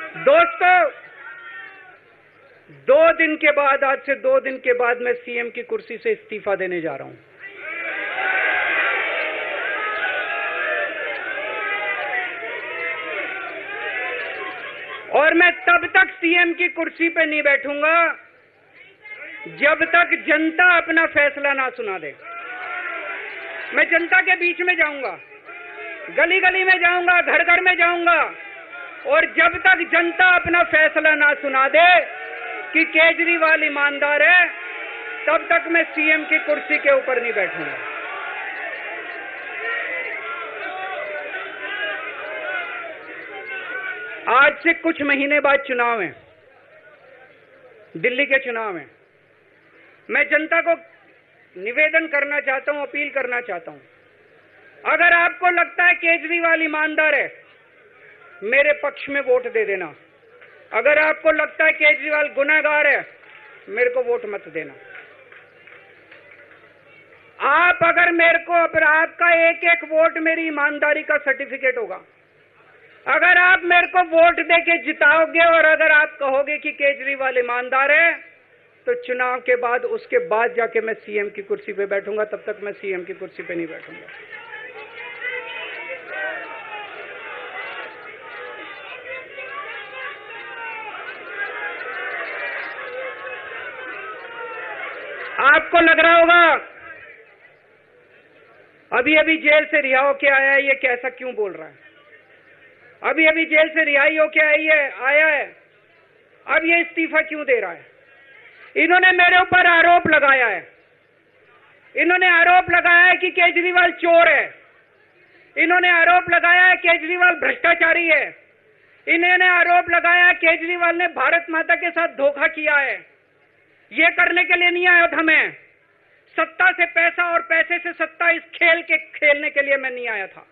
दोस्तों, 2 दिन के बाद, आज से 2 दिन के बाद मैं सीएम की कुर्सी से इस्तीफा देने जा रहा हूं। और मैं तब तक सीएम की कुर्सी पे नहीं बैठूंगा जब तक जनता अपना फैसला ना सुना दे। मैं जनता के बीच में जाऊंगा, गली गली में जाऊंगा, घर घर में जाऊंगा, और जब तक जनता अपना फैसला ना सुना दे कि केजरीवाल ईमानदार है, तब तक मैं सीएम की कुर्सी के ऊपर नहीं बैठूंगा। आज से कुछ महीने बाद चुनाव है, दिल्ली के चुनाव है। मैं जनता को निवेदन करना चाहता हूं, अपील करना चाहता हूं, अगर आपको लगता है केजरीवाल ईमानदार है, मेरे पक्ष में वोट दे देना। अगर आपको लगता है केजरीवाल गुनहगार है, मेरे को वोट मत देना। आप अगर मेरे को, आपका एक एक वोट मेरी ईमानदारी का सर्टिफिकेट होगा। अगर आप मेरे को वोट देके जिताओगे और अगर आप कहोगे कि केजरीवाल ईमानदार है, तो चुनाव के बाद, उसके बाद जाके मैं सीएम की कुर्सी पे बैठूंगा। तब तक मैं सीएम की कुर्सी पे नहीं बैठूंगा। आपको लग रहा होगा अभी अभी जेल से रिहा होके आया है, ये कैसा क्यों बोल रहा है? अभी अभी जेल से रिहाई होके आया है, अब ये इस्तीफा क्यों दे रहा है? इन्होंने मेरे ऊपर आरोप लगाया है। इन्होंने आरोप लगाया है कि केजरीवाल चोर है। इन्होंने आरोप लगाया है केजरीवाल भ्रष्टाचारी है। इन्होंने आरोप लगाया है केजरीवाल ने भारत माता के साथ धोखा किया है। ये करने के लिए नहीं आया था मैं, सत्ता से पैसा और पैसे से सत्ता, इस खेल के खेलने के लिए मैं नहीं आया था।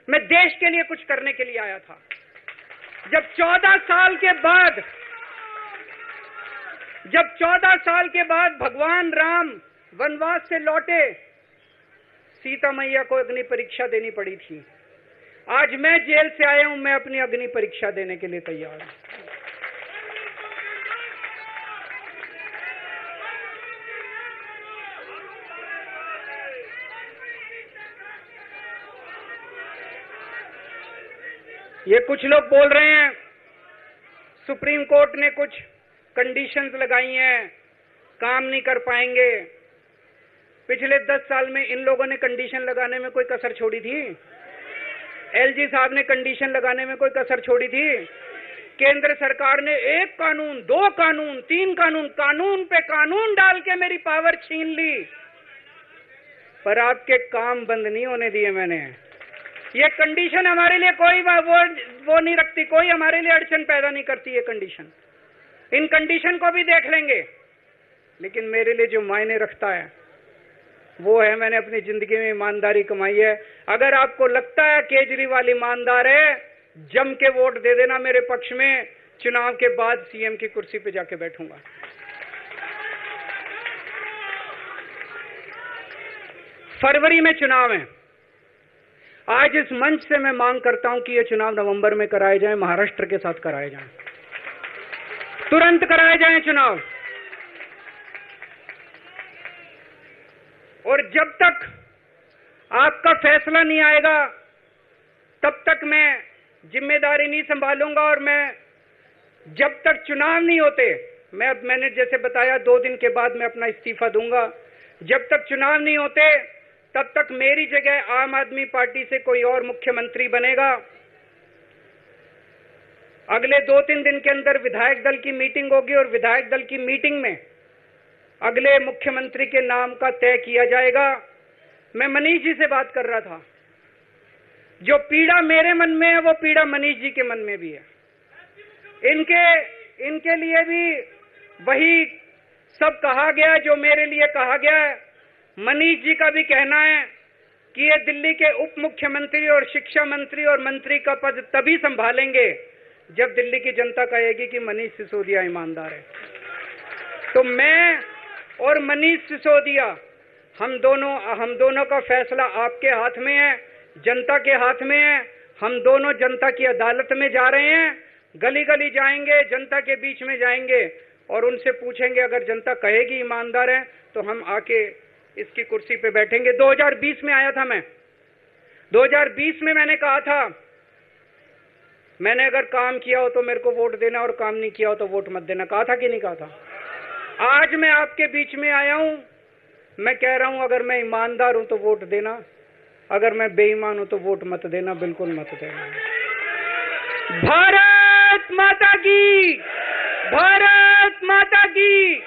मैं देश के लिए कुछ करने के लिए आया था। जब 14 साल के बाद भगवान राम वनवास से लौटे, सीता मैया को अग्नि परीक्षा देनी पड़ी थी। आज मैं जेल से आया हूं, मैं अपनी अग्नि परीक्षा देने के लिए तैयार हूं। ये कुछ लोग बोल रहे हैं सुप्रीम कोर्ट ने कुछ कंडीशंस लगाई हैं, काम नहीं कर पाएंगे। पिछले 10 साल में इन लोगों ने कंडीशन लगाने में कोई कसर छोड़ी थी? एलजी साहब ने कंडीशन लगाने में कोई कसर छोड़ी थी? केंद्र सरकार ने 1 कानून, 2 कानून, 3 कानून, कानून पे कानून डाल के मेरी पावर छीन ली, पर आपके काम बंद नहीं होने दिए मैंने। ये कंडीशन हमारे लिए कोई वो नहीं रखती, कोई हमारे लिए अड़चन पैदा नहीं करती ये कंडीशन। इन कंडीशन को भी देख लेंगे, लेकिन मेरे लिए जो मायने रखता है वो है, मैंने अपनी जिंदगी में ईमानदारी कमाई है। अगर आपको लगता है केजरीवाल ईमानदार है, जम के वोट दे देना मेरे पक्ष में। चुनाव के बाद सीएम की कुर्सी पे जाके बैठूंगा। फरवरी में चुनाव है। आज इस मंच से मैं मांग करता हूं कि ये चुनाव नवंबर में कराए जाएं, महाराष्ट्र के साथ कराए जाएं, तुरंत कराए जाएं चुनाव। और जब तक आपका फैसला नहीं आएगा, तब तक मैं जिम्मेदारी नहीं संभालूंगा। और मैं, जब तक चुनाव नहीं होते, मैंने जैसे बताया 2 दिन के बाद मैं अपना इस्तीफा दूंगा। जब तक चुनाव नहीं होते, तब तक मेरी जगह आम आदमी पार्टी से कोई और मुख्यमंत्री बनेगा। अगले 2-3 दिन के अंदर विधायक दल की मीटिंग होगी और विधायक दल की मीटिंग में अगले मुख्यमंत्री के नाम का तय किया जाएगा। मैं मनीष जी से बात कर रहा था, जो पीड़ा मेरे मन में है वो पीड़ा मनीष जी के मन में भी है। इनके लिए भी वही सब कहा गया जो मेरे लिए कहा गया है। मनीष जी का भी कहना है कि ये दिल्ली के उप मुख्यमंत्री और शिक्षा मंत्री और मंत्री का पद तभी संभालेंगे जब दिल्ली की जनता कहेगी कि मनीष सिसोदिया ईमानदार है। तो मैं और मनीष सिसोदिया, हम दोनों का फैसला आपके हाथ में है, जनता के हाथ में है। हम दोनों जनता की अदालत में जा रहे हैं। गली गली जाएंगे, जनता के बीच में जाएंगे और उनसे पूछेंगे, अगर जनता कहेगी ईमानदार है तो हम आके इसकी कुर्सी पे बैठेंगे। 2020 में आया था मैं, 2020 में मैंने कहा था, मैंने अगर काम किया हो तो मेरे को वोट देना और काम नहीं किया हो तो वोट मत देना। कहा था कि नहीं कहा था? आज मैं आपके बीच में आया हूं, मैं कह रहा हूं अगर मैं ईमानदार हूं तो वोट देना, अगर मैं बेईमान हूं तो वोट मत देना, बिल्कुल मत देना। भारत माता की, भारत माता की।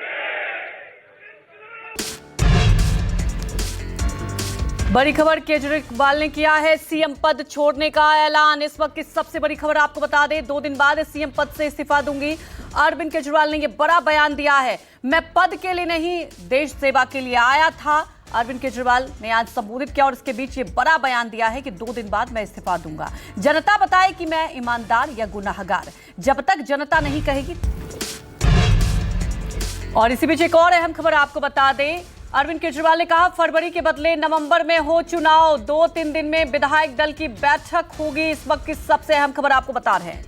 बड़ी खबर, केजरीवाल ने किया है सीएम पद छोड़ने का ऐलान। इस वक्त की सबसे बड़ी खबर आपको बता दें, 2 दिन बाद सीएम पद से इस्तीफा दूंगी। अरविंद केजरीवाल ने यह बड़ा बयान दिया है। मैं पद के लिए नहीं, देश सेवा के लिए आया था। अरविंद केजरीवाल ने आज संबोधित किया और इसके बीच ये बड़ा बयान दिया है कि 2 दिन बाद मैं इस्तीफा दूंगा। जनता बताए कि मैं ईमानदार या गुनाहगार, जब तक जनता नहीं कहेगी। और इसी बीच एक और अहम खबर आपको बता दें, अरविंद केजरीवाल ने कहा फरवरी के बदले नवंबर में हो चुनाव, 2-3 दिन में विधायक दल की बैठक होगी। इस वक्त की सबसे अहम खबर आपको बता रहे हैं।